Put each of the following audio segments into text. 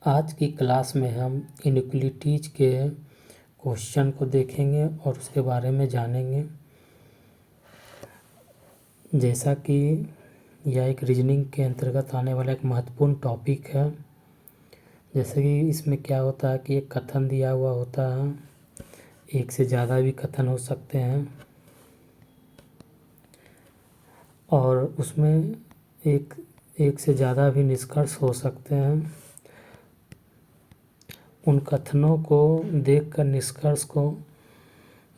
आज की क्लास में हम इनइक्वालिटीज के क्वेश्चन को देखेंगे और उसके बारे में जानेंगे। जैसा कि यह एक रीजनिंग के अंतर्गत आने वाला एक महत्वपूर्ण टॉपिक है। जैसे कि इसमें क्या होता है कि एक कथन दिया हुआ होता है, एक से ज़्यादा भी कथन हो सकते हैं और उसमें एक से ज़्यादा भी निष्कर्ष हो सकते हैं। उन कथनों को देखकर निष्कर्ष को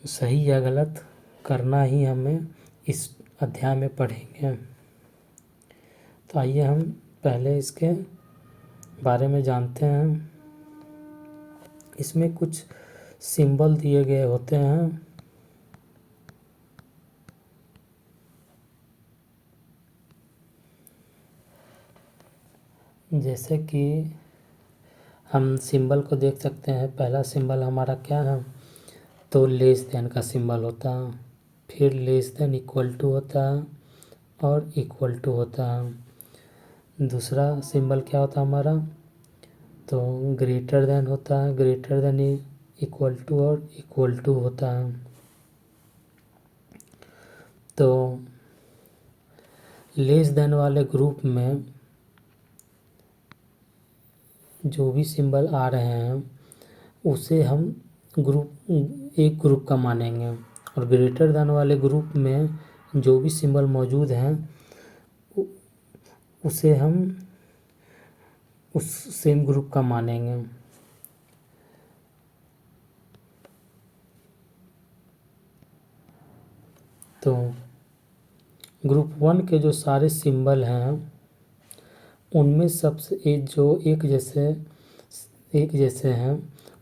सही या गलत करना ही हमें इस अध्याय में पढ़ेंगे। तो आइए हम पहले इसके बारे में जानते हैं। इसमें कुछ सिंबल दिए गए होते हैं। जैसे कि हम सिंबल को देख सकते हैं। पहला सिंबल हमारा क्या है, तो लेस देन का सिंबल होता है, फिर लेस देन इक्वल टू होता है और इक्वल टू होता है। दूसरा सिंबल क्या होता है हमारा, तो ग्रेटर देन होता है, ग्रेटर देन इक्वल टू और इक्वल टू होता है। तो लेस देन वाले ग्रुप में जो भी सिंबल आ रहे हैं उसे हम एक ग्रुप का मानेंगे, और ग्रेटर देन वाले ग्रुप में जो भी सिंबल मौजूद हैं उसे हम उस सेम ग्रुप का मानेंगे। तो ग्रुप 1 के जो सारे सिंबल हैं उनमें सबसे जो एक जैसे हैं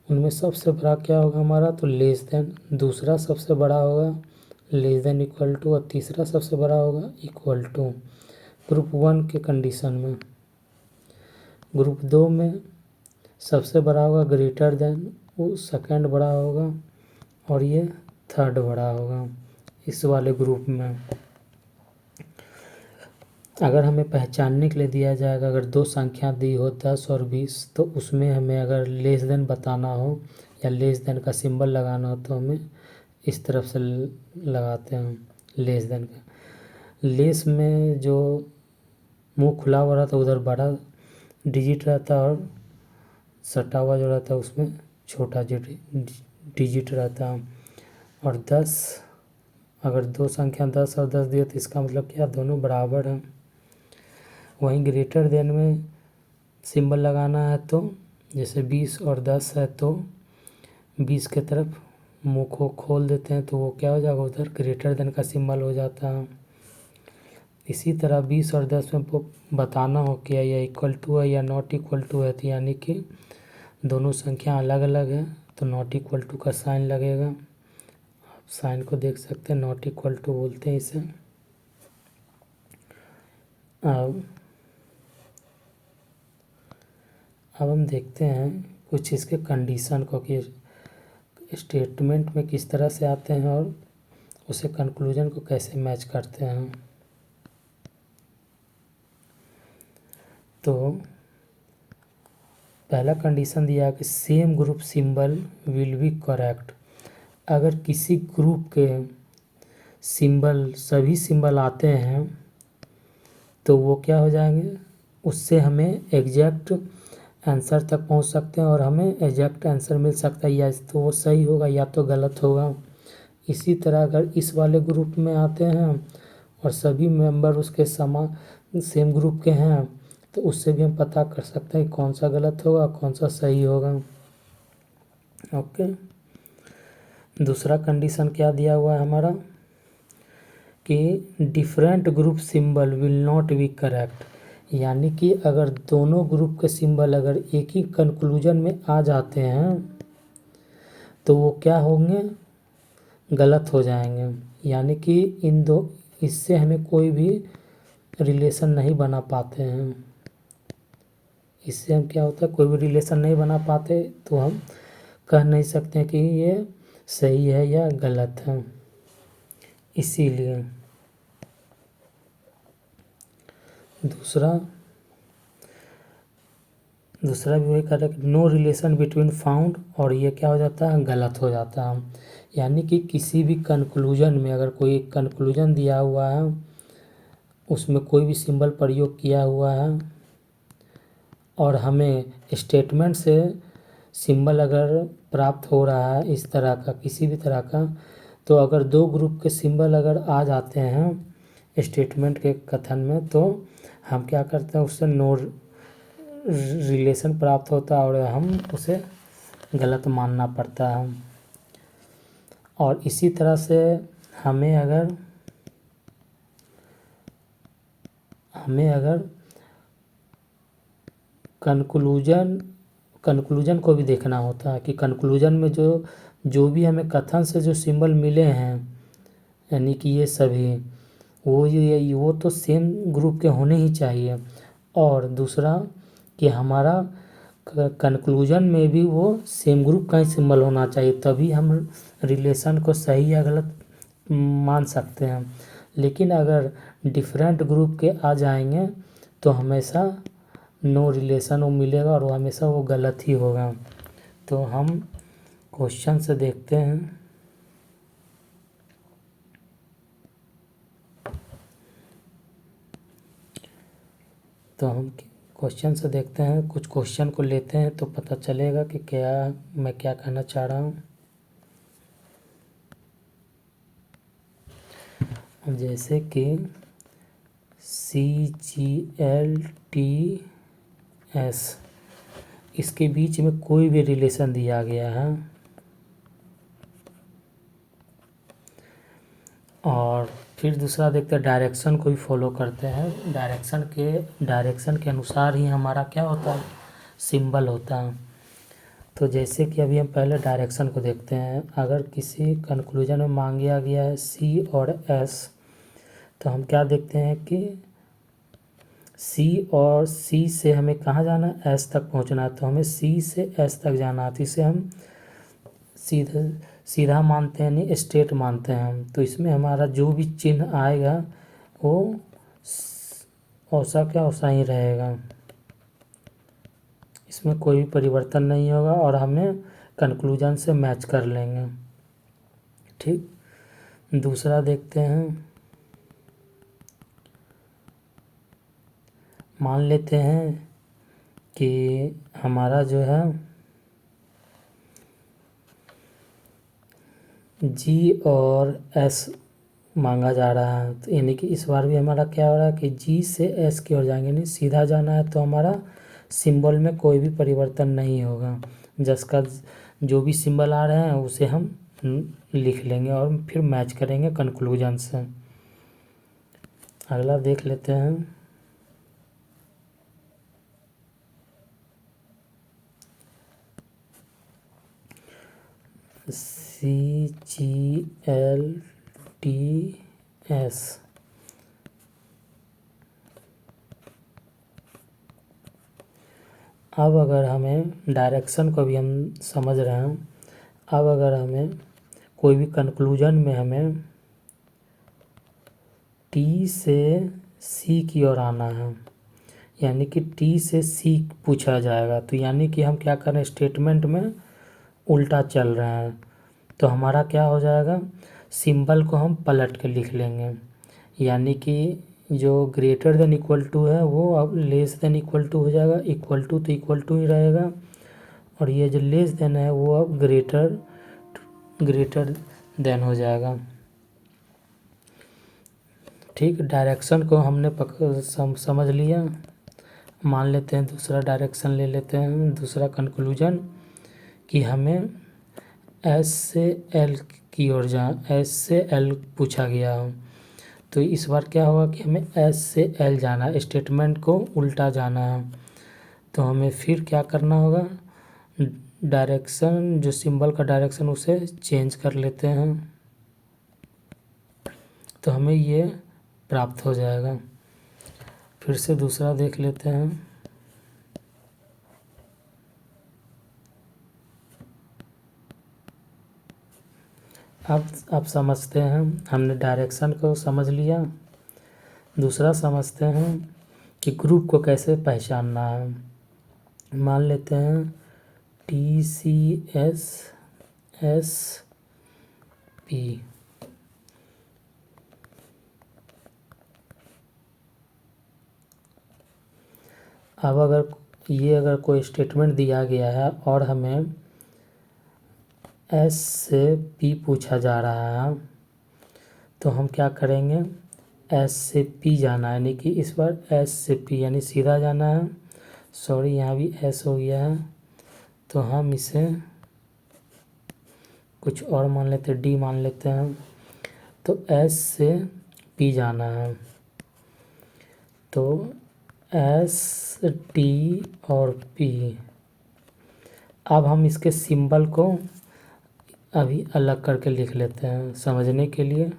उनमें सबसे बड़ा क्या होगा हमारा, तो लेस देन। दूसरा सबसे बड़ा होगा लेस देन इक्वल टू, और तीसरा सबसे बड़ा होगा इक्वल टू, ग्रुप 1 के कंडीशन में। ग्रुप 2 में सबसे बड़ा होगा ग्रेटर देन, वो सेकंड बड़ा होगा और ये थर्ड बड़ा होगा इस वाले ग्रुप में। अगर हमें पहचानने के लिए दिया जाएगा, अगर दो संख्या दी हो 10 और 20, तो उसमें हमें अगर लेस देन बताना हो या लेस देन का सिंबल लगाना हो तो हमें इस तरफ से लगाते हैं लेस देन का। लेस में जो मुंह खुला हुआ रहता है उधर बड़ा डिजिट रहता है और सटा हुआ जो रहता है उसमें छोटा डिजिट रहता है। और 10, अगर दो संख्या 10 और 10 दिए तो इसका मतलब क्या, दोनों बराबर हैं। वहीं ग्रेटर देन में सिंबल लगाना है तो जैसे 20 और 10 है तो 20 के तरफ मुंह को खोल देते हैं तो वो क्या हो जाएगा, उधर ग्रेटर देन का सिंबल हो जाता है। इसी तरह 20 और 10 में बताना हो कि या इक्वल टू है या नॉट इक्वल टू है, तो यानी कि दोनों संख्या अलग अलग है तो नॉट इक्वल टू का साइन लगेगा। आप साइन को देख सकते हैं, नॉट इक्वल टू बोलते हैं इसे। अब हम देखते हैं कुछ इसके कंडीशन को कि स्टेटमेंट में किस तरह से आते हैं और उसे कंक्लूजन को कैसे मैच करते हैं। तो पहला कंडीशन दिया है कि same group symbol will be correct. अगर किसी ग्रुप के सिंबल सभी सिंबल आते हैं तो वो क्या हो जाएंगे, उससे हमें एग्जैक्ट आंसर तक पहुंच सकते हैं और हमें एग्जैक्ट आंसर मिल सकता है, या तो वो सही होगा या तो गलत होगा। इसी तरह अगर इस वाले ग्रुप में आते हैं और सभी मेंबर उसके समान सेम ग्रुप के हैं तो उससे भी हम पता कर सकते हैं कौन सा गलत होगा कौन सा सही होगा। ओके, दूसरा कंडीशन क्या दिया हुआ है हमारा कि different group symbol will not be correct. यानी कि अगर दोनों ग्रुप के सिंबल अगर एक ही कंक्लूजन में आ जाते हैं तो वो क्या होंगे, गलत हो जाएंगे। यानी कि इससे हमें कोई भी रिलेशन नहीं बना पाते हैं। इससे हम क्या होता है, कोई भी रिलेशन नहीं बना पाते तो हम कह नहीं सकते कि ये सही है या गलत है। इसीलिए दूसरा भी वही कर रहा है कि नो रिलेशन बिटवीन फाउंड, और ये क्या हो जाता है, गलत हो जाता है। यानी कि किसी भी कंक्लूजन में अगर कोई कंक्लूजन दिया हुआ है, उसमें कोई भी सिंबल प्रयोग किया हुआ है और हमें स्टेटमेंट से सिंबल अगर प्राप्त हो रहा है इस तरह का, किसी भी तरह का, तो अगर दो ग्रुप के सिंबल अगर आ जाते हैं स्टेटमेंट के कथन में, तो हम क्या करते हैं, उससे नो रिलेशन प्राप्त होता है और हम उसे गलत मानना पड़ता है। और इसी तरह से हमें अगर कंक्लूजन को भी देखना होता है कि कंक्लूजन में जो भी हमें कथन से जो सिंबल मिले हैं, यानी कि ये सभी वो तो सेम ग्रुप के होने ही चाहिए। और दूसरा कि हमारा कंक्लूजन में भी वो सेम ग्रुप का ही सिंबल होना चाहिए, तभी हम रिलेशन को सही या गलत मान सकते हैं। लेकिन अगर डिफरेंट ग्रुप के आ जाएंगे तो हमेशा नो रिलेशन वो मिलेगा और वो हमेशा वो गलत ही होगा। तो हम क्वेश्चन से देखते हैं। तो हम क्वेश्चन से देखते हैं, कुछ क्वेश्चन को लेते हैं तो पता चलेगा कि मैं क्या कहना चाह रहा हूँ। जैसे कि CGLTS, इसके बीच में कोई भी रिलेशन दिया गया है और फिर दूसरा देखते हैं डायरेक्शन को भी फॉलो करते हैं। डायरेक्शन के अनुसार ही हमारा क्या होता है, सिंबल होता है। तो जैसे कि अभी हम पहले डायरेक्शन को देखते हैं। अगर किसी कंक्लूजन में मांगा गया है C और S, तो हम क्या देखते हैं कि C से हमें कहाँ जाना है, S तक पहुँचना है। तो हमें C से S तक जाना है, तो इसे हम सीधा मानते हैं, नहीं स्ट्रेट मानते हैं हम। तो इसमें हमारा जो भी चिन्ह आएगा वो वैसा ही रहेगा, इसमें कोई भी परिवर्तन नहीं होगा और हमें कंक्लूजन से मैच कर लेंगे। ठीक, दूसरा देखते हैं। मान लेते हैं कि हमारा जो है G और S मांगा जा रहा है, तो यानी कि इस बार भी हमारा क्या हो रहा है कि G से S की ओर जाएंगे, नहीं सीधा जाना है। तो हमारा सिंबल में कोई भी परिवर्तन नहीं होगा, जिसका जो भी सिंबल आ रहे हैं उसे हम लिख लेंगे और फिर मैच करेंगे कंक्लूजन से। अगला देख लेते हैं। CGLTS, अब अगर हमें डायरेक्शन को भी हम समझ रहे हैं। अब अगर हमें कोई भी कंक्लूजन में हमें T से C की ओर आना है, यानी कि T से C पूछा जाएगा, तो यानी कि हम क्या करें, स्टेटमेंट में उल्टा चल रहे हैं। तो हमारा क्या हो जाएगा, सिंबल को हम पलट के लिख लेंगे, यानी कि जो ग्रेटर देन इक्वल टू है वो अब लेस देन इक्वल टू हो जाएगा। इक्वल टू तो इक्वल टू ही रहेगा, और ये जो लेस देन है वो अब ग्रेटर देन हो जाएगा। ठीक, डायरेक्शन को हमने समझ लिया। मान लेते हैं दूसरा डायरेक्शन ले लेते हैं, दूसरा कंक्लूजन कि हमें S से L की ओर S से L पूछा गया हो। तो इस बार क्या होगा कि हमें S से L जाना है, स्टेटमेंट को उल्टा जाना है। तो हमें फिर क्या करना होगा, डायरेक्शन जो सिंबल का डायरेक्शन उसे चेंज कर लेते हैं, तो हमें ये प्राप्त हो जाएगा। फिर से दूसरा देख लेते हैं। अब समझते हैं, हमने डायरेक्शन को समझ लिया। दूसरा समझते हैं कि ग्रुप को कैसे पहचानना है। मान लेते हैं TCS SP। अब अगर कोई स्टेटमेंट दिया गया है और हमें S से P पूछा जा रहा है, तो हम क्या करेंगे, S से P जाना है, यानी कि इस बार S से P यानी सीधा जाना है। सॉरी, यहाँ भी S हो गया है, तो हम इसे कुछ और मान लेते हैं, D मान लेते हैं। तो S से P जाना है, तो S T और P। अब हम इसके सिंबल को अभी अलग करके लिख लेते हैं समझने के लिए।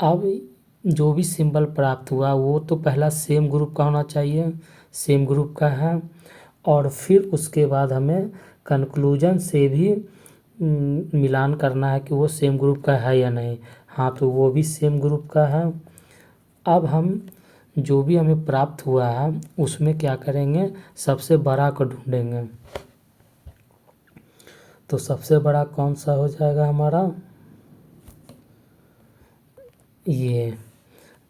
अब जो भी सिंबल प्राप्त हुआ वो तो पहला सेम ग्रुप का होना चाहिए, सेम ग्रुप का है, और फिर उसके बाद हमें कंक्लूजन से भी मिलान करना है कि वो सेम ग्रुप का है या नहीं। हाँ, तो वो भी सेम ग्रुप का है। अब हम जो भी हमें प्राप्त हुआ है उसमें क्या करेंगे, सबसे बड़ा को ढूंढेंगे। तो सबसे बड़ा कौन सा हो जाएगा हमारा, ये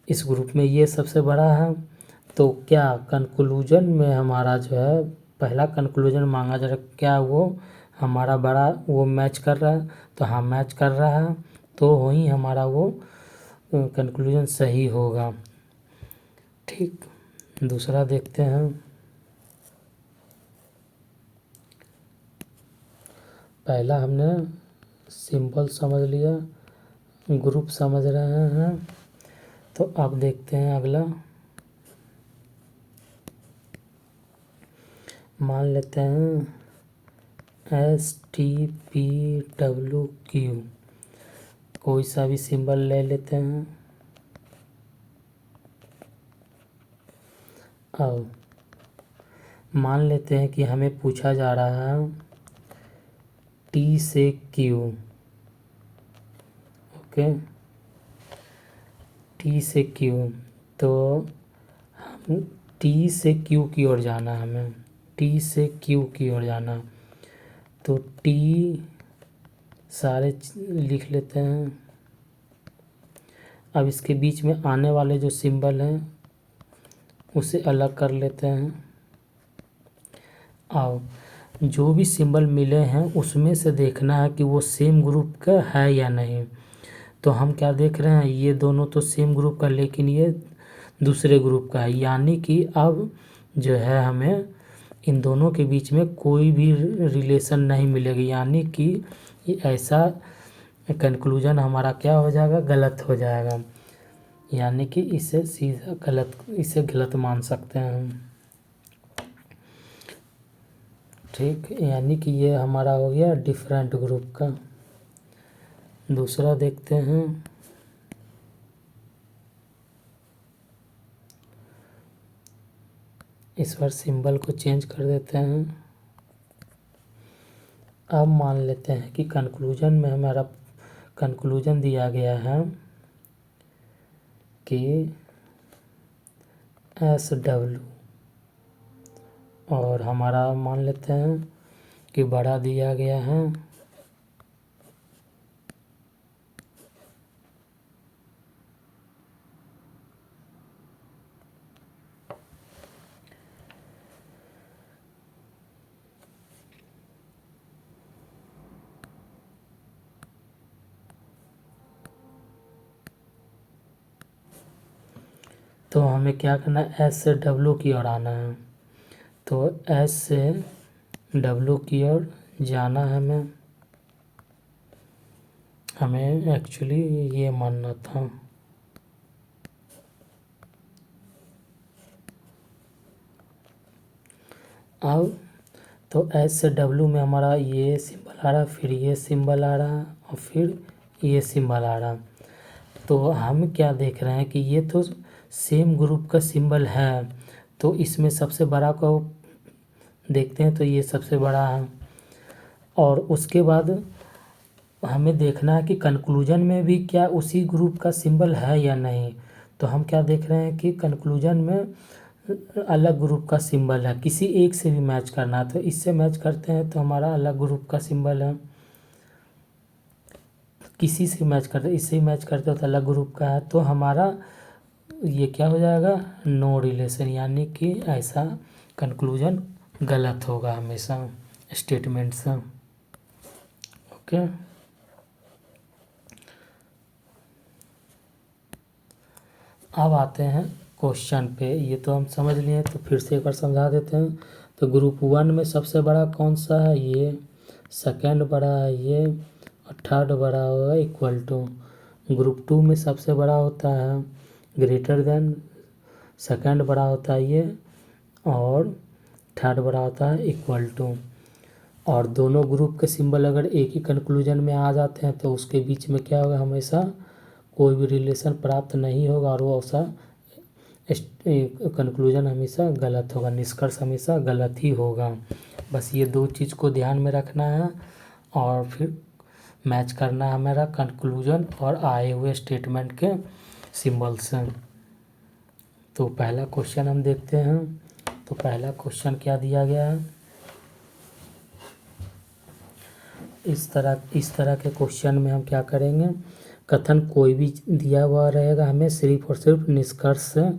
इस ग्रुप में ये सबसे बड़ा है। तो क्या कंक्लूजन में हमारा जो है पहला कंक्लूजन मांगा जा रहा है, क्या वो हमारा बड़ा वो मैच कर रहा है, तो हाँ मैच कर रहा है, तो वही हमारा वो कंक्लूजन सही होगा। ठीक, दूसरा देखते हैं। पहला हमने सिंबल समझ लिया, ग्रुप समझ रहे हैं, तो अब देखते हैं अगला। मान लेते हैं STPWQ, कोई सा भी सिंबल ले लेते हैं। अब मान लेते हैं कि हमें पूछा जा रहा है T से Q। ओके, T से Q, तो हम T से Q की ओर जाना है, हमें T से Q की ओर जाना। तो T सारे लिख लेते हैं। अब इसके बीच में आने वाले जो सिंबल हैं उसे अलग कर लेते हैं। अब जो भी सिंबल मिले हैं उसमें से देखना है कि वो सेम ग्रुप का है या नहीं। तो हम क्या देख रहे हैं, ये दोनों तो सेम ग्रुप का, लेकिन ये दूसरे ग्रुप का है, यानी कि अब जो है हमें इन दोनों के बीच में कोई भी रिलेशन नहीं मिलेगी, यानी कि ये ऐसा कंक्लूजन हमारा क्या हो जाएगा, गलत हो जाएगा, यानी कि इसे सीधा गलत, इसे गलत मान सकते हैं हम। ठीक, यानी कि ये हमारा हो गया डिफरेंट ग्रुप का। दूसरा देखते हैं। इस बार सिंबल को चेंज कर देते हैं। अब मान लेते हैं कि कंक्लूजन में हमारा कंक्लूजन दिया गया है कि SW, और हमारा मान लेते हैं कि बड़ा दिया गया है तो हमें क्या करना है, S से W की ओर आना है। तो S से W की ओर जाना है, हमें एक्चुअली ये मानना था। अब तो S से W में हमारा ये सिंबल आ रहा है, फिर ये सिंबल आ रहा है, और फिर ये सिंबल आ रहा है। तो हम क्या देख रहे हैं कि ये तो सेम ग्रुप का सिंबल है, तो इसमें सबसे बड़ा को देखते हैं, तो ये सबसे बड़ा है। और उसके बाद हमें देखना है कि कंक्लूजन में भी क्या उसी ग्रुप का सिंबल है या नहीं। तो हम क्या देख रहे हैं कि कंक्लूजन में अलग ग्रुप का सिंबल है, किसी एक से भी मैच करना है तो इससे मैच करते हैं तो हमारा अलग ग्रुप का सिंबल है, किसी से मैच करते इससे ही मैच करते हो तो अलग ग्रुप का है, तो हमारा ये क्या हो जाएगा, नो रिलेशन, यानी कि ऐसा कंक्लूजन गलत होगा हमेशा स्टेटमेंट से। ओके, अब आते हैं क्वेश्चन पे। ये तो हम समझ लिए, तो फिर से एक बार समझा देते हैं। तो ग्रुप 1 में सबसे बड़ा कौन सा है, ये, सेकंड बड़ा है ये, और थर्ड बड़ा होगा इक्वल टू। ग्रुप 2 में सबसे बड़ा होता है ग्रेटर देन, सेकंड बड़ा होता है ये, और थर्ड बड़ा होता है इक्वल टू। और दोनों ग्रुप के सिंबल अगर एक ही कंक्लूजन में आ जाते हैं तो उसके बीच में क्या होगा, हमेशा कोई भी रिलेशन प्राप्त नहीं होगा, और वो ऐसा कंक्लूजन हमेशा गलत होगा, निष्कर्ष हमेशा गलत ही होगा। बस ये दो चीज़ को ध्यान में रखना है, और फिर मैच करना है हमारा कंक्लूजन और आए हुए स्टेटमेंट के सिंबल्स हैं। तो पहला क्वेश्चन हम देखते हैं। तो पहला क्वेश्चन क्या दिया गया है, इस तरह के क्वेश्चन में हम क्या करेंगे, कथन कोई भी दिया हुआ रहेगा, हमें सिर्फ और सिर्फ निष्कर्ष से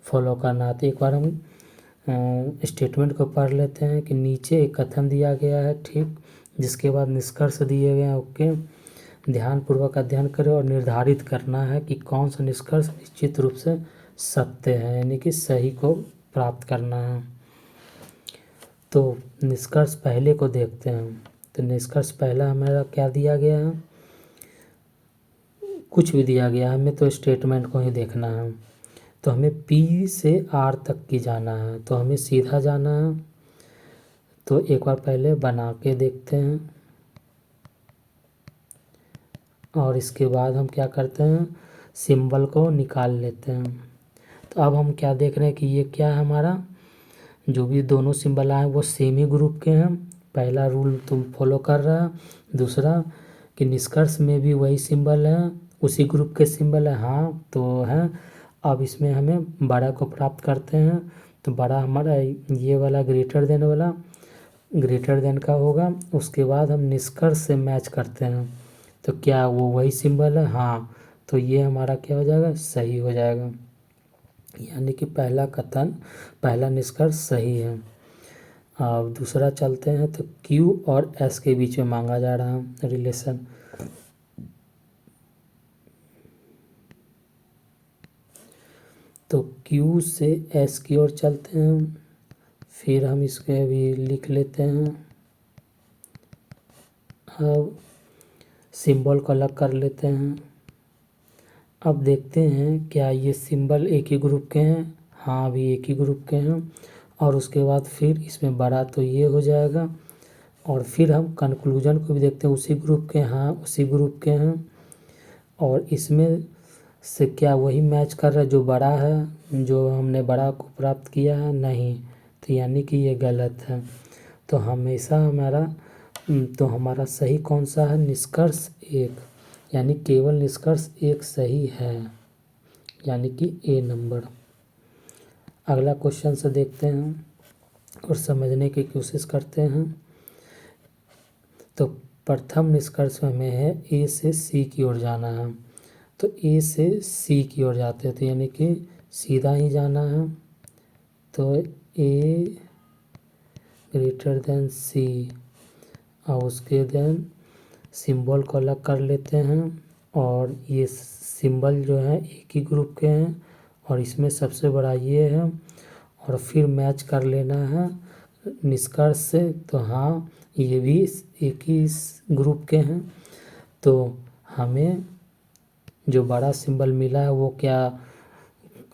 फॉलो करना है। तो एक बार हम स्टेटमेंट को पढ़ लेते हैं कि नीचे एक कथन दिया गया है, ठीक, जिसके बाद निष्कर्ष दिए गए हैं। ओके, ध्यानपूर्वक अध्ययन करें और निर्धारित करना है कि कौन सा निष्कर्ष निश्चित रूप से सत्य है, यानी कि सही को प्राप्त करना है। तो निष्कर्ष पहले को देखते हैं। तो निष्कर्ष पहला हमारा क्या दिया गया है, कुछ भी दिया गया है, हमें तो स्टेटमेंट को ही देखना है। तो हमें P से R तक की जाना है, तो हमें सीधा जाना है। तो एक बार पहले बना के देखते हैं, और इसके बाद हम क्या करते हैं, सिंबल को निकाल लेते हैं। तो अब हम क्या देख रहे हैं कि ये क्या है, हमारा जो भी दोनों सिंबल आए वो सेम ही ग्रुप के हैं। पहला रूल तुम फॉलो कर रहा है। दूसरा कि निष्कर्ष में भी वही सिंबल है, उसी ग्रुप के सिंबल है, हाँ तो है। अब इसमें हमें बड़ा को प्राप्त करते हैं। तो बड़ा हमारा ये वाला ग्रेटर देन वाला ग्रेटर देन का होगा। उसके बाद हम निष्कर्ष से मैच करते हैं, तो क्या वो वही सिंबल है, हाँ, तो ये हमारा क्या हो जाएगा, सही हो जाएगा, यानी कि पहला कथन, पहला निष्कर्ष सही है। अब दूसरा चलते हैं। तो Q और S के बीच में मांगा जा रहा है रिलेशन। तो Q से S की ओर चलते हैं, फिर हम इसके भी लिख लेते हैं। अब सिंबल को अलग कर लेते हैं। अब देखते हैं क्या ये सिंबल एक ही ग्रुप के हैं, हाँ अभी एक ही ग्रुप के हैं। और उसके बाद फिर इसमें बड़ा तो ये हो जाएगा, और फिर हम कंक्लूजन को भी देखते हैं, उसी ग्रुप के, हाँ उसी ग्रुप के हैं। और इसमें से क्या वही मैच कर रहा है जो बड़ा है, जो हमने बड़ा को प्राप्त किया है, नहीं, तो यानी कि ये गलत है। तो हमेशा हमारा सही कौन सा है, निष्कर्ष एक, यानी केवल निष्कर्ष एक सही है, यानी कि A नंबर। अगला क्वेश्चन से देखते हैं और समझने की कोशिश करते हैं। तो प्रथम निष्कर्ष में है A से C की ओर जाना है। तो A से C की ओर जाते हैं, तो यानी कि सीधा ही जाना है। तो A ग्रेटर देन C, और उसके देन सिंबल को अलग कर लेते हैं। और ये सिंबल जो है एक ही ग्रुप के हैं, और इसमें सबसे बड़ा ये है। और फिर मैच कर लेना है निष्कर्ष से, तो हाँ ये भी एक ही ग्रुप के हैं। तो हमें जो बड़ा सिंबल मिला है वो क्या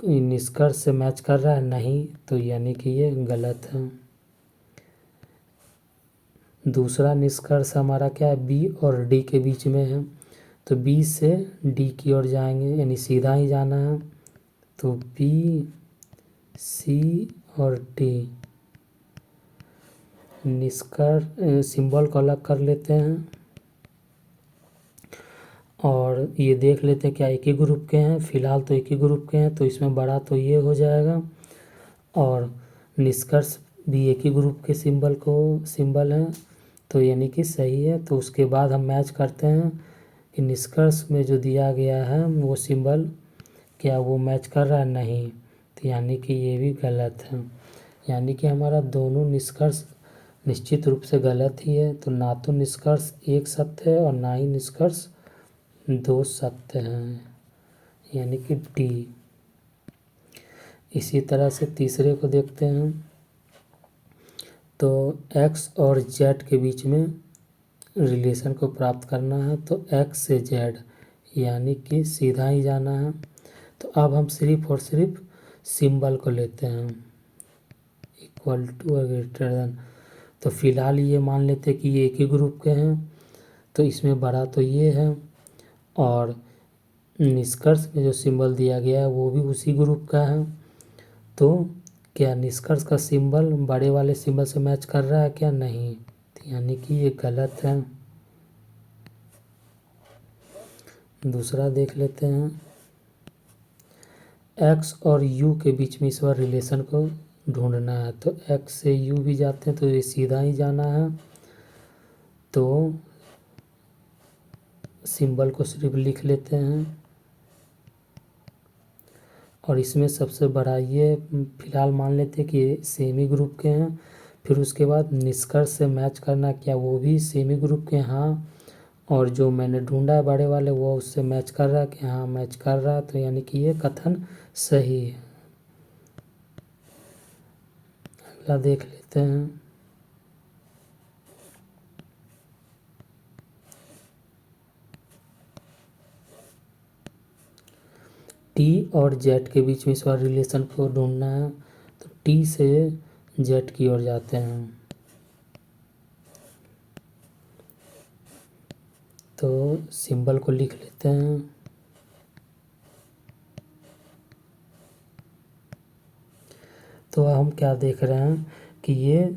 निष्कर्ष से मैच कर रहा है, नहीं, तो यानी कि ये गलत है। दूसरा निष्कर्ष हमारा क्या है, B और D के बीच में है। तो B से D की ओर जाएंगे, यानी सीधा ही जाना है। तो B, C और D, निष्कर्ष सिंबल को अलग कर लेते हैं, और ये देख लेते हैं क्या एक ही ग्रुप के हैं, फिलहाल तो एक ही ग्रुप के हैं, तो इसमें बड़ा तो ये हो जाएगा। और निष्कर्ष भी एक ही ग्रुप के सिंबल हैं, तो यानी कि सही है। तो उसके बाद हम मैच करते हैं कि निष्कर्ष में जो दिया गया है वो सिंबल क्या वो मैच कर रहा है, नहीं, तो यानी कि ये भी गलत है। यानी कि हमारा दोनों निष्कर्ष निश्चित रूप से गलत ही है। तो ना तो निष्कर्ष एक सत्य है और ना ही निष्कर्ष दो सत्य हैं, यानी कि डी। इसी तरह से तीसरे को देखते हैं। तो एक्स और जेड के बीच में रिलेशन को प्राप्त करना है, तो एक्स से जेड यानी कि सीधा ही जाना है। तो अब हम सिर्फ और सिर्फ सिंबल को लेते हैं, इक्वल टू और ग्रेटर देन। तो फिलहाल ये मान लेते हैं कि ये एक ही ग्रुप के हैं, तो इसमें बड़ा तो ये है, और निष्कर्ष में जो सिंबल दिया गया है वो भी उसी ग्रुप का है। तो क्या निष्कर्ष का सिंबल बड़े वाले सिंबल से मैच कर रहा है क्या, नहीं, तो यानी कि ये गलत है। दूसरा देख लेते हैं। एक्स और यू के बीच में इस बार रिलेशन को ढूंढना है, तो एक्स से यू भी जाते हैं तो ये सीधा ही जाना है। तो सिंबल को सिर्फ लिख लेते हैं, और इसमें सबसे बड़ा ये फिलहाल मान लेते हैं कि सेमी ग्रुप के हैं। फिर उसके बाद निष्कर्ष से मैच करना, क्या वो भी सेमी ग्रुप के, हाँ, और जो मैंने ढूंढा है बड़े वाले वो उससे मैच कर रहा है कि हाँ मैच कर रहा है, तो यानी कि ये कथन सही है। अगला देख लेते हैं। टी और जेड के बीच में इस बार रिलेशन को ढूंढना है, तो टी से जेड की ओर जाते हैं। तो सिंबल को लिख लेते हैं। तो हम क्या देख रहे हैं कि ये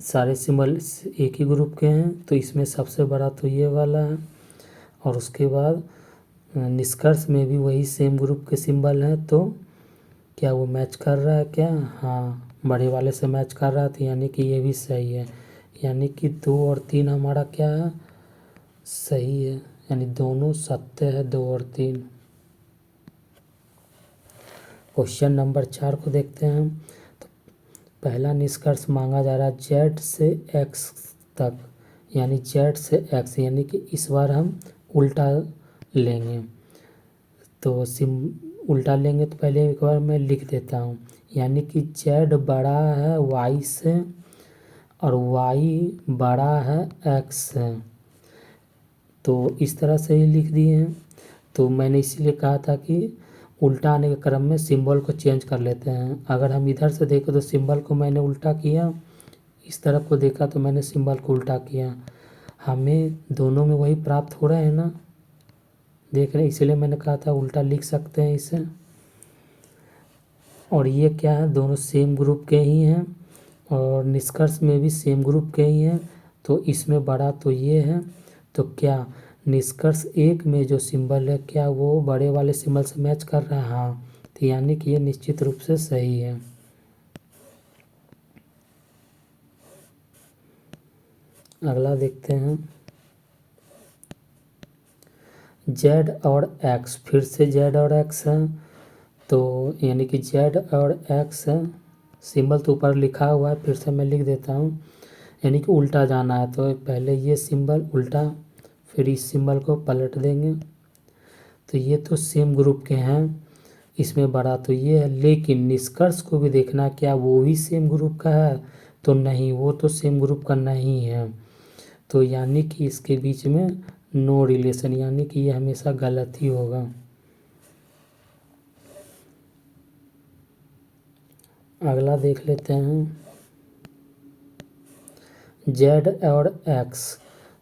सारे सिंबल एक ही ग्रुप के हैं, तो इसमें सबसे बड़ा तो ये वाला है, और उसके बाद निष्कर्ष में भी वही सेम ग्रुप के सिंबल हैं। तो क्या वो मैच कर रहा है क्या, हाँ, बड़े वाले से मैच कर रहा है, तो यानी कि ये भी सही है। यानी कि 2 और 3 हमारा क्या है, सही है, यानी दोनों सत्य है, 2 और 3। क्वेश्चन नंबर 4 को देखते हैं। तो पहला निष्कर्ष मांगा जा रहा है जेड से एक्स तक, यानी जेड से एक्स, यानी कि इस बार हम उल्टा लेंगे। तो उल्टा लेंगे तो पहले एक बार मैं लिख देता हूँ, यानी कि जेड बड़ा है वाई से और वाई बड़ा है एक्स से। तो इस तरह से ही लिख दिए हैं। तो मैंने इसीलिए कहा था कि उल्टा आने के क्रम में सिंबल को चेंज कर लेते हैं। अगर हम इधर से देखें तो सिंबल को मैंने उल्टा किया, इस तरफ को देखा तो मैंने सिंबल को उल्टा किया, हमें दोनों में वही प्राप्त हो रहे हैं ना, देख रहे हैं, इसलिए मैंने कहा था उल्टा लिख सकते हैं इसे। और ये क्या है, दोनों सेम ग्रुप के ही हैं और निष्कर्ष में भी सेम ग्रुप के ही हैं, तो इसमें बड़ा तो ये है। तो क्या निष्कर्ष एक में जो सिंबल है क्या वो बड़े वाले सिंबल से मैच कर रहा है, हाँ, तो यानी कि ये निश्चित रूप से सही है। अगला देखते हैं। जेड और एक्स, फिर से जेड और एक्स है, तो यानी कि जेड और एक्स है, सिंबल तो ऊपर लिखा हुआ है, फिर से मैं लिख देता हूँ, यानी कि उल्टा जाना है। तो पहले ये सिंबल उल्टा, फिर इस सिंबल को पलट देंगे। तो ये तो सेम ग्रुप के हैं, इसमें बड़ा तो ये है, लेकिन निष्कर्ष को भी देखना क्या वो भी सेम ग्रुप का है, तो नहीं, वो तो सेम ग्रुप का नहीं है। तो यानी कि इसके बीच में नो रिलेशन, यानी कि ये हमेशा गलत ही होगा। अगला देख लेते हैं। जेड और एक्स,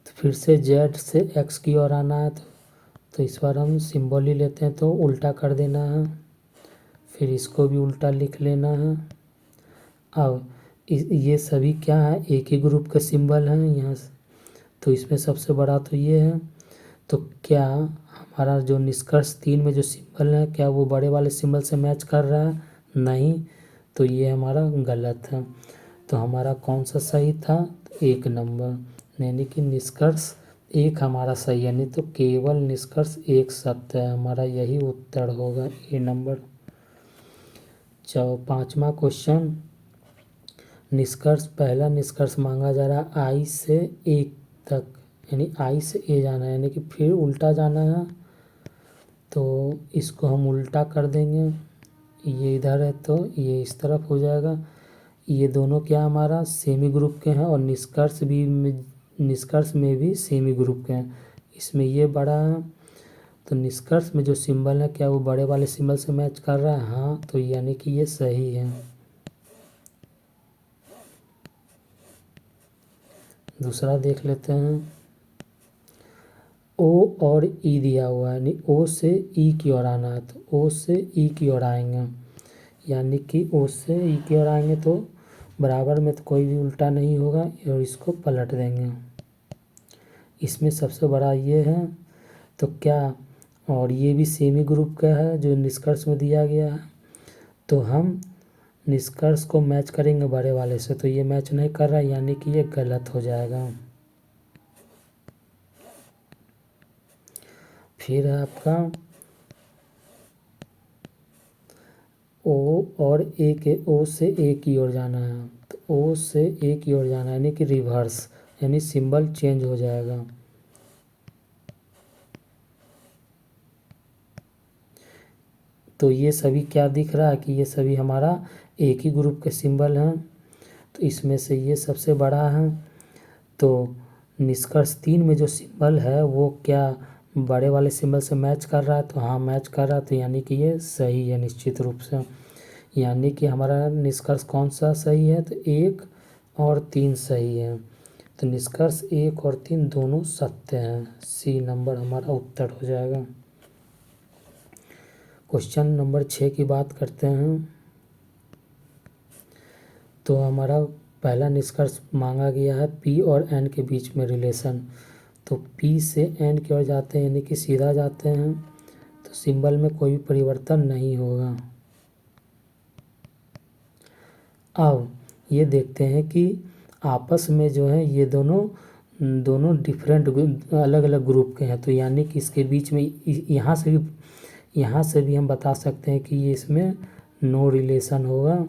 तो फिर से जेड से एक्स की ओर आना है, तो इस बार हम सिंबल ही लेते हैं, तो उल्टा कर देना है, फिर इसको भी उल्टा लिख लेना है। अब ये सभी क्या है, एक ही ग्रुप के सिंबल हैं यहाँ से, तो इसमें सबसे बड़ा तो ये है। तो क्या हमारा जो निष्कर्ष 3 में जो सिंबल है क्या वो बड़े वाले सिंबल से मैच कर रहा है, नहीं, तो ये हमारा गलत है। तो हमारा कौन सा सही था? 1 नंबर, यानी कि निष्कर्ष 1 हमारा सही है, नहीं तो केवल निष्कर्ष 1 सत्य है। हमारा यही उत्तर होगा, ए नंबर। 5वां क्वेश्चन, निष्कर्ष, पहला निष्कर्ष मांगा जा रहा है आई से ए तक, यानी आई से ए जाना है, यानी कि फिर उल्टा जाना है। तो इसको हम उल्टा कर देंगे, ये इधर है तो ये इस तरफ हो जाएगा। ये दोनों क्या हमारा सेमी ग्रुप के हैं, और निष्कर्ष में भी सेमी ग्रुप के हैं। इसमें ये बड़ा है, तो निष्कर्ष में जो सिंबल है क्या वो बड़े वाले सिंबल से मैच कर रहा है? हाँ, तो यानी कि ये सही है। दूसरा देख लेते हैं। ओ और ई दिया हुआ है, यानी ओ से ई की ओर आना है, तो ओ से ई की ओर आएंगे, यानी कि ओ से ई की ओर आएंगे तो बराबर में तो कोई भी उल्टा नहीं होगा, और इसको पलट देंगे। इसमें सबसे बड़ा ये है, तो क्या, और ये भी सेमी ग्रुप का है जो निष्कर्ष में दिया गया है, तो हम निष्कर्ष को मैच करेंगे बड़े वाले से, तो ये मैच नहीं कर रहा है, यानी कि ये गलत हो जाएगा। फिर है आपका ओ और ए के, ओ से ए की ओर जाना है, तो ओ से ए की ओर जाना है, यानी कि रिवर्स, यानी सिंबल चेंज हो जाएगा। तो ये सभी क्या दिख रहा है कि ये सभी हमारा एक ही ग्रुप के सिंबल हैं, तो इसमें से ये सबसे बड़ा है। तो निष्कर्ष 3 में जो सिंबल है वो क्या बड़े वाले सिंबल से मैच कर रहा है? तो हाँ, मैच कर रहा है, तो यानी कि ये सही है निश्चित रूप से। यानी कि हमारा निष्कर्ष कौन सा सही है? तो 1 और 3 सही है। तो निष्कर्ष 1 और 3 दोनों सत्य हैं, सी नंबर हमारा उत्तर हो जाएगा। क्वेश्चन नंबर 6 की बात करते हैं। तो हमारा पहला निष्कर्ष मांगा गया है पी और एन के बीच में रिलेशन। तो पी से एन की ओर जाते हैं, यानी कि सीधा जाते हैं, तो सिंबल में कोई भी परिवर्तन नहीं होगा। अब ये देखते हैं कि आपस में जो है ये दोनों डिफरेंट अलग अलग ग्रुप के हैं, तो यानी कि इसके बीच में यहाँ से भी हम बता सकते हैं कि ये इसमें नो रिलेशन होगा,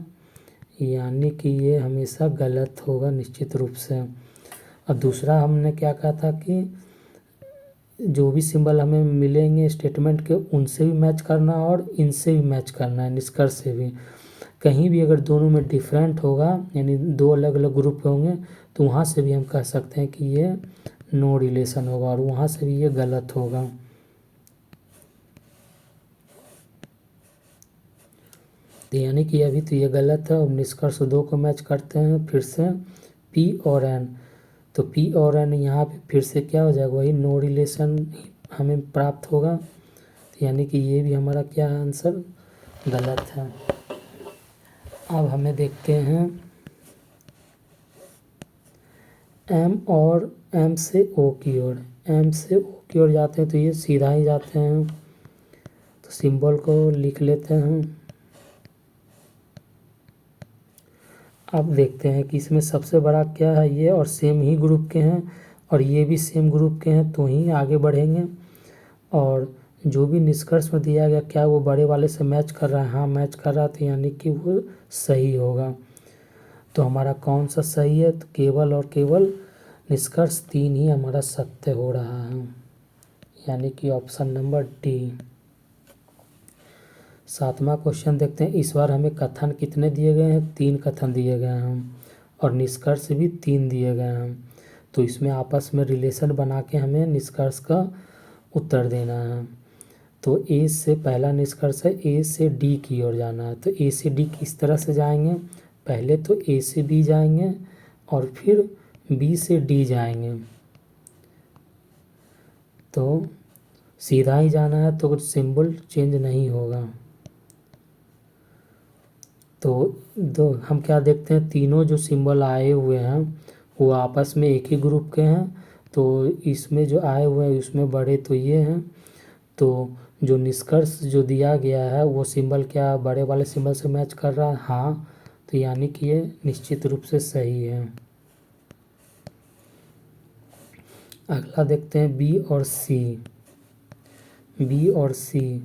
यानी कि ये हमेशा गलत होगा निश्चित रूप से। और दूसरा हमने क्या कहा था कि जो भी सिंबल हमें मिलेंगे स्टेटमेंट के, उनसे भी मैच करना और इनसे भी मैच करना है, निष्कर्ष से भी। कहीं भी अगर दोनों में डिफरेंट होगा, यानी 2 अलग अलग ग्रुप होंगे, तो वहाँ से भी हम कह सकते हैं कि ये नो रिलेशन होगा, और वहाँ से भी ये गलत होगा। तो यानी कि अभी तो ये गलत है, और निष्कर्ष 2 को मैच करते हैं फिर से पी और एन। तो पी और एन यहाँ पे फिर से क्या हो जाएगा, वही नो रिलेशन हमें प्राप्त होगा, तो यानी कि ये भी हमारा क्या है, आंसर गलत है। अब हमें देखते हैं एम और एम से ओ की ओर, एम से ओ की ओर जाते हैं, तो ये सीधा ही जाते हैं, तो सिंबल को लिख लेते हैं। अब देखते हैं कि इसमें सबसे बड़ा क्या है, ये और सेम ही ग्रुप के हैं, और ये भी सेम ग्रुप के हैं, तो ही आगे बढ़ेंगे। और जो भी निष्कर्ष में दिया गया क्या वो बड़े वाले से मैच कर रहा है? हाँ, मैच कर रहा है, तो यानी कि वो सही होगा। तो हमारा कौन सा सही है? तो केवल और केवल निष्कर्ष 3 ही हमारा सत्य हो रहा है, यानी कि ऑप्शन नंबर डी। 7वां क्वेश्चन देखते हैं। इस बार हमें कथन कितने दिए गए हैं? 3 कथन दिए गए हैं, और निष्कर्ष भी 3 दिए गए हैं। तो इसमें आपस में रिलेशन बना के हमें निष्कर्ष का उत्तर देना है। तो ए से पहला निष्कर्ष है ए से डी की ओर जाना है, तो ए से डी किस तरह से जाएंगे? पहले तो ए से बी जाएंगे, और फिर बी से डी जाएंगे, तो सीधा ही जाना है, तो सिंबल चेंज नहीं होगा। तो हम क्या देखते हैं, तीनों जो सिंबल आए हुए हैं वो आपस में एक ही ग्रुप के हैं, तो इसमें जो आए हुए हैं उसमें बड़े तो ये हैं, तो जो निष्कर्ष जो दिया गया है वो सिंबल क्या बड़े वाले सिंबल से मैच कर रहा है? हाँ, तो यानी कि ये निश्चित रूप से सही है। अगला देखते हैं बी और सी। बी और सी,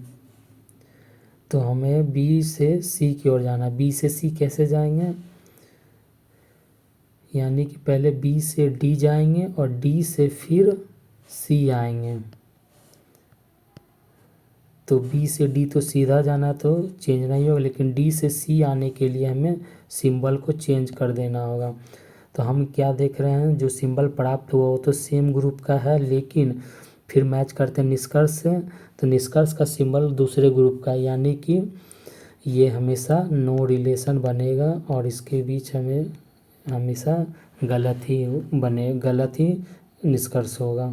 तो हमें बी से सी की ओर जाना। बी से सी कैसे जाएंगे? यानी कि पहले बी से डी जाएंगे और डी से फिर सी आएंगे। तो बी से डी तो सीधा जाना तो चेंज नहीं होगा, लेकिन डी से सी आने के लिए हमें सिंबल को चेंज कर देना होगा। तो हम क्या देख रहे हैं, जो सिंबल प्राप्त हुआ वो तो सेम ग्रुप का है, लेकिन फिर मैच करते हैं निष्कर्ष से, तो निष्कर्ष का सिंबल दूसरे ग्रुप का, यानी कि ये हमेशा नो रिलेशन बनेगा और इसके बीच हमें हमेशा गलत ही निष्कर्ष होगा।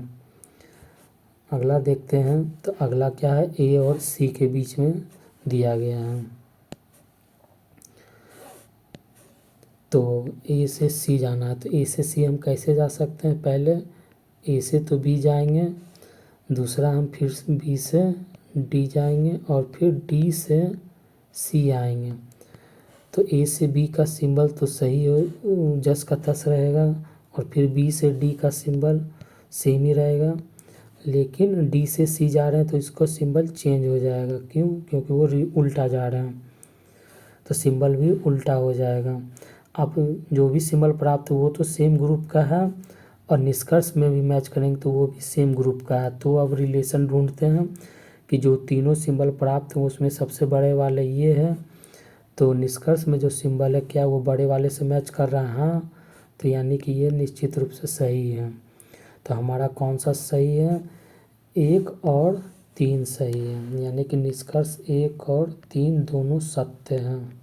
अगला देखते हैं, तो अगला क्या है, ए और सी के बीच में दिया गया है। तो ए से सी जाना है, तो ए से सी हम कैसे जा सकते हैं? पहले ए से तो बी जाएंगे, दूसरा हम फिर बी से डी जाएंगे और फिर डी से सी आएंगे। तो ए से बी का सिंबल तो सही हो जस का तस रहेगा, और फिर बी से डी का सिंबल सेम ही रहेगा, लेकिन डी से सी जा रहे हैं तो इसको सिंबल चेंज हो जाएगा। क्यों? क्योंकि वो उल्टा जा रहा है, तो सिंबल भी उल्टा हो जाएगा। अब जो भी सिंबल प्राप्त हो वो तो सेम ग्रुप का है, और निष्कर्ष में भी मैच करेंगे तो वो भी सेम ग्रुप का है। तो अब रिलेशन ढूंढते हैं कि जो तीनों सिंबल प्राप्त हो उसमें सबसे बड़े वाले ये है, तो निष्कर्ष में जो सिंबल है क्या वो बड़े वाले से मैच कर रहा है? हाँ, तो यानी कि ये निश्चित रूप से सही है। तो हमारा कौन सा सही है? 1 और 3 सही है, यानी कि निष्कर्ष 1 और 3 दोनों सत्य हैं।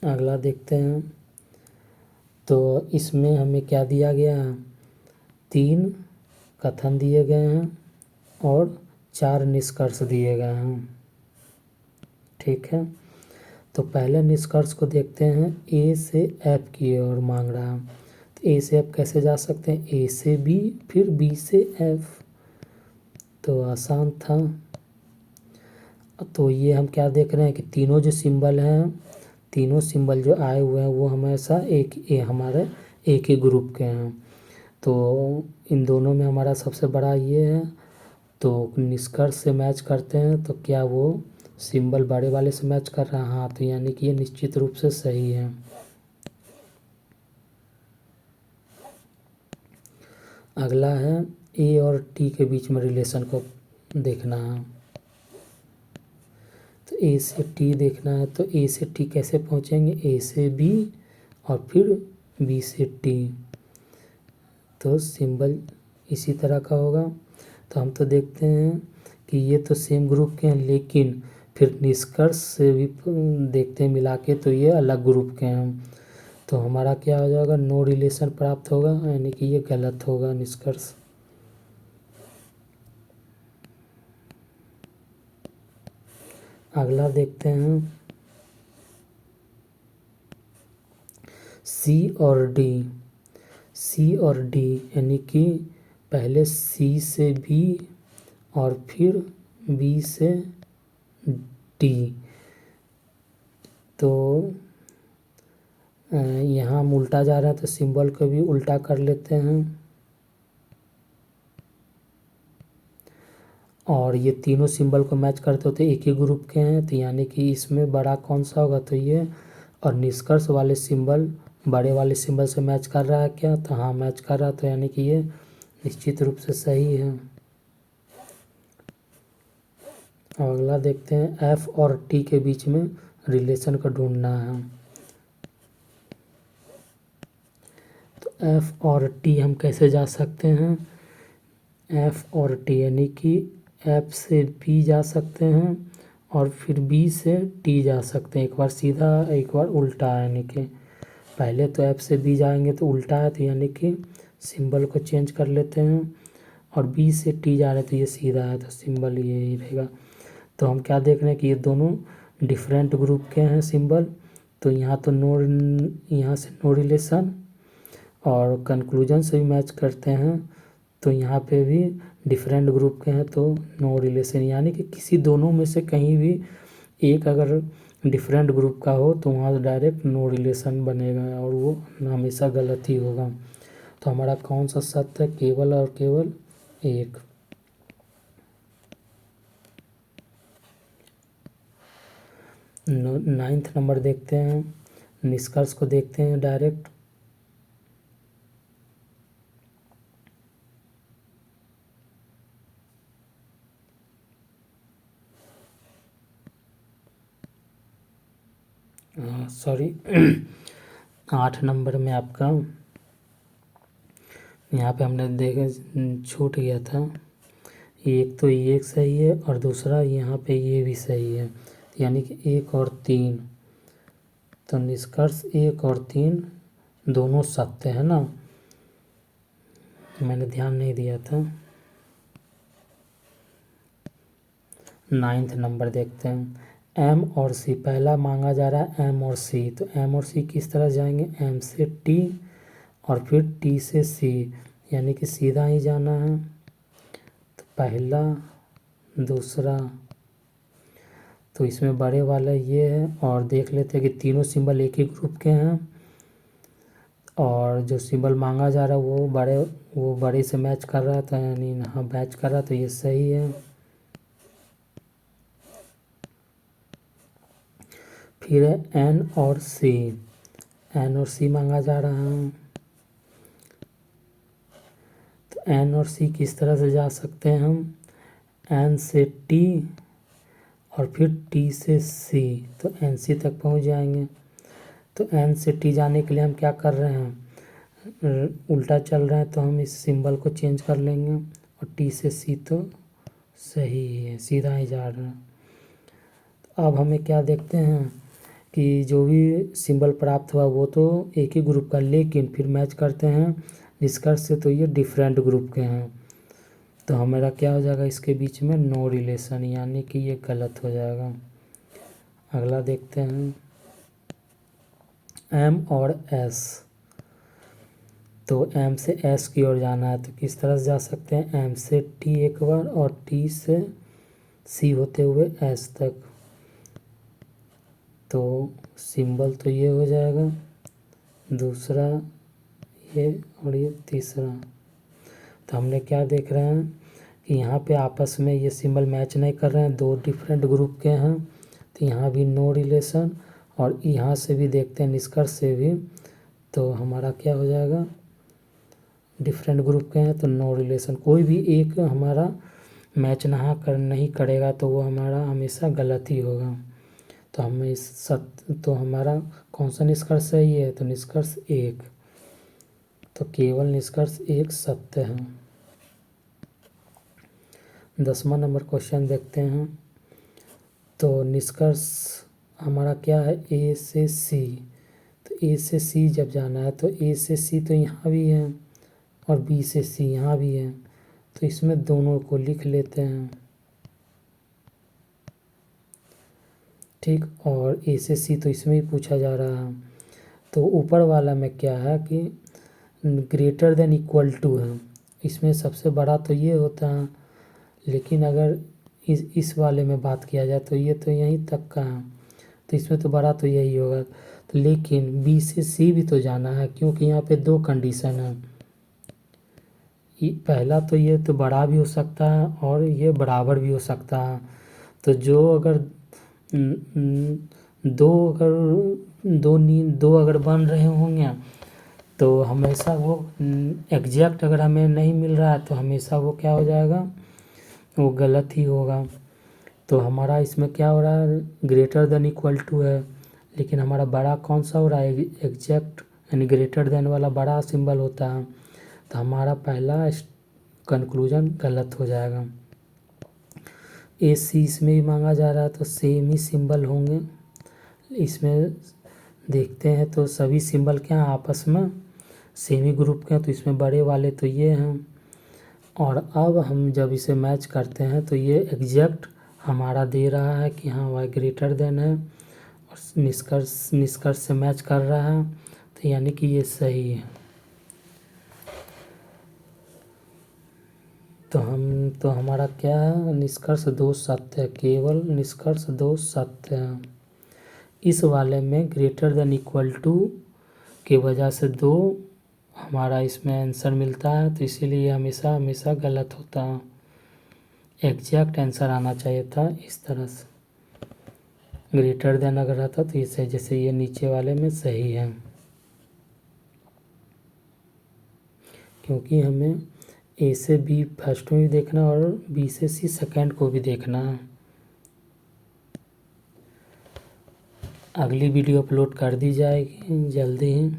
अगला देखते हैं, तो इसमें हमें क्या दिया गया है? 3 कथन दिए गए हैं और 4 निष्कर्ष दिए गए हैं। ठीक है, तो पहले निष्कर्ष को देखते हैं। ए से एफ की ओर मांग रहा है, तो ए से एफ कैसे जा सकते हैं? ए से बी फिर बी से एफ, तो आसान था। तो ये हम क्या देख रहे हैं कि तीनों जो सिंबल हैं, तीनों सिंबल जो आए हुए हैं वो हमेशा हमारे एक ही ग्रुप के हैं। तो इन दोनों में हमारा सबसे बड़ा ये है, तो निष्कर्ष से मैच करते हैं तो क्या वो सिंबल बड़े वाले से मैच कर रहा है? हाँ, तो यानी कि ये निश्चित रूप से सही है। अगला है ए और टी के बीच में रिलेशन को देखना है। तो ए से टी देखना है, तो ए से टी कैसे पहुँचेंगे? ए से बी और फिर बी से टी, तो सिंबल इसी तरह का होगा। तो हम तो देखते हैं कि ये तो सेम ग्रुप के हैं, लेकिन फिर निष्कर्ष से भी देखते हैं मिला के तो ये अलग ग्रुप के हैं। तो हमारा क्या हो जाएगा? नो रिलेशन प्राप्त होगा, यानी कि ये गलत होगा निष्कर्ष। अगला देखते हैं, सी और डी। सी और डी यानी कि पहले सी से बी और फिर बी से डी। तो यहाँ हम उल्टा जा रहे हैं तो सिंबल को भी उल्टा कर लेते हैं, और ये तीनों सिंबल को मैच करते होते एक ही ग्रुप के हैं, तो यानी कि इसमें बड़ा कौन सा होगा? तो ये, और निष्कर्ष वाले सिंबल बड़े वाले सिंबल से मैच कर रहा है क्या? तो हाँ, मैच कर रहा है, तो यानी कि ये निश्चित रूप से सही है। अगला देखते हैं, एफ और टी के बीच में रिलेशन को ढूंढना है। तो एफ और टी हम कैसे जा सकते हैं? एफ और टी यानी कि एफ से बी जा सकते हैं और फिर बी से टी जा सकते हैं, एक बार सीधा एक बार उल्टा, यानी कि पहले तो एफ से बी जाएंगे तो उल्टा है, तो यानी कि सिंबल को चेंज कर लेते हैं, और बी से टी जा रहे हैं तो ये सीधा है, तो सिंबल ये ही रहेगा। तो हम क्या देख रहे हैं कि ये दोनों डिफरेंट ग्रुप के हैं सिंबल, तो यहाँ तो यहाँ से नो रिलेशन, और कंक्लूजन से भी मैच करते हैं तो यहाँ पे भी डिफरेंट ग्रुप के हैं तो नो रिलेशन, यानी कि किसी दोनों में से कहीं भी एक अगर डिफरेंट ग्रुप का हो तो वहाँ डायरेक्ट नो रिलेशन बनेगा और वो हमेशा गलत ही होगा। तो हमारा कौन सा सत्य है, केवल और केवल एक। 9th नंबर देखते हैं, निष्कर्ष को देखते हैं डायरेक्ट। सॉरी 8 नंबर में आपका यहाँ पे हमने देखा छूट गया था, एक तो ये एक सही है और दूसरा यहाँ पे ये भी सही है, यानी कि 1 और 3। तो निष्कर्ष 1 और 3 दोनों सत्य है ना, मैंने ध्यान नहीं दिया था। 9th नंबर देखते हैं, एम और सी, पहला मांगा जा रहा है एम और सी, तो एम और सी किस तरह जाएंगे, एम से टी और फिर टी से सी, यानी कि सीधा ही जाना है। तो पहला दूसरा, तो इसमें बड़े वाला ये है, और देख लेते हैं कि तीनों सिंबल एक ही ग्रुप के हैं और जो सिंबल मांगा जा रहा है वो बड़े से मैच कर रहा था, यानी हाँ मैच कर रहा, तो ये सही है। फिर है एन और सी, एन और सी मांगा जा रहा है, तो एन और सी किस तरह से जा सकते हैं हम, एन से टी और फिर टी से सी, तो एन सी तक पहुंच जाएंगे। तो एन से टी जाने के लिए हम क्या कर रहे हैं, उल्टा चल रहा है तो हम इस सिंबल को चेंज कर लेंगे, और टी से सी तो सही है, सीधा ही जा रहा है। तो अब हमें क्या देखते हैं कि जो भी सिंबल प्राप्त हुआ वो तो एक ही ग्रुप का, लेकिन फिर मैच करते हैं निष्कर्ष से तो ये डिफरेंट ग्रुप के हैं, तो हमारा क्या हो जाएगा, इसके बीच में नो रिलेशन, यानी कि ये गलत हो जाएगा। अगला देखते हैं एम और एस, तो एम से एस की ओर जाना है तो किस तरह से जा सकते हैं, एम से टी एक बार और टी से सी होते हुए एस तक, तो सिंबल तो ये हो जाएगा, दूसरा ये और ये तीसरा। तो हमने क्या देख रहे हैं कि यहाँ पे आपस में ये सिंबल मैच नहीं कर रहे हैं, दो डिफरेंट ग्रुप के हैं, तो यहाँ भी नो रिलेशन, और यहाँ से भी देखते हैं निष्कर्ष से भी, तो हमारा क्या हो जाएगा, डिफरेंट ग्रुप के हैं तो नो रिलेशन। कोई भी एक हमारा मैच नहीं करेगा तो वो हमारा हमेशा गलत ही होगा। तो हमें इस सत्य, तो हमारा कौन सा निष्कर्ष सही है, तो निष्कर्ष 1, तो केवल निष्कर्ष 1 सत्य है। 10वां नंबर क्वेश्चन देखते हैं, तो निष्कर्ष हमारा क्या है, ए से सी, तो ए से सी जब जाना है तो ए से सी तो यहाँ भी है और बी से सी यहाँ भी है, तो इसमें दोनों को लिख लेते हैं, ठीक। और ए से सी तो इसमें ही पूछा जा रहा है, तो ऊपर वाला में क्या है कि ग्रेटर देन इक्वल टू है, इसमें सबसे बड़ा तो ये होता है, लेकिन अगर इस वाले में बात किया जाए तो ये तो यहीं तक का है, तो इसमें तो बड़ा तो यही होगा, तो लेकिन बी से सी भी तो जाना है, क्योंकि यहाँ पे दो कंडीशन है, पहला तो ये तो बड़ा भी हो सकता है और ये बराबर भी हो सकता है, तो जो अगर दो अगर बन रहे होंगे तो हमेशा वो एग्जैक्ट अगर हमें नहीं मिल रहा है तो हमेशा वो क्या हो जाएगा, वो गलत ही होगा। तो हमारा इसमें क्या हो रहा है, ग्रेटर देन इक्वल टू है, लेकिन हमारा बड़ा कौन सा हो रहा है, एग्जैक्ट यानी ग्रेटर देन वाला बड़ा सिंबल होता है, तो हमारा पहला कंक्लूजन गलत हो जाएगा। ए सी इसमें भी मांगा जा रहा है तो सेम ही सिंबल होंगे, इसमें देखते हैं तो सभी सिंबल क्या हैं, आपस में सेम ही ग्रुप के हैं, तो इसमें बड़े वाले तो ये हैं, और अब हम जब इसे मैच करते हैं तो ये एग्जैक्ट हमारा दे रहा है कि हाँ वाई ग्रेटर देन है, और निष्कर्ष से मैच कर रहा है, तो यानी कि ये सही है। तो हमारा क्या है, निष्कर्ष दो सत्य है, केवल निष्कर्ष दो सत्य है। इस वाले में ग्रेटर देन इक्वल टू की वजह से दो हमारा इसमें आंसर मिलता है, तो इसीलिए हमेशा हमेशा गलत होता है। एग्जैक्ट आंसर आना चाहिए था इस तरह से, ग्रेटर देन अगर रहता तो इसे जैसे ये नीचे वाले में सही है, क्योंकि हमें ए से बी फर्स्ट में भी देखना और बी से सी सेकंड को भी देखना है। अगली वीडियो अपलोड कर दी जाएगी जल्दी ही।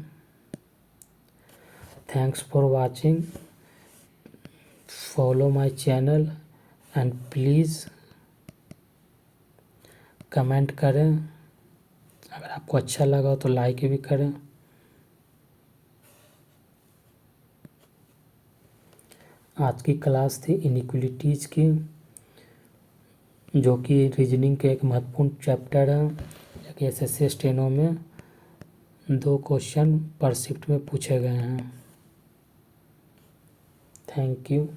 Thanks for watching, follow my channel and please comment करें, अगर आपको अच्छा लगा हो तो लाइक भी करें। आज की क्लास थी इनइक्वलिटीज़ की, जो कि रीजनिंग के एक महत्वपूर्ण चैप्टर है, जो कि एसएससी स्टेनो में 2 क्वेश्चन पर शिफ्ट में पूछे गए हैं। Thank you.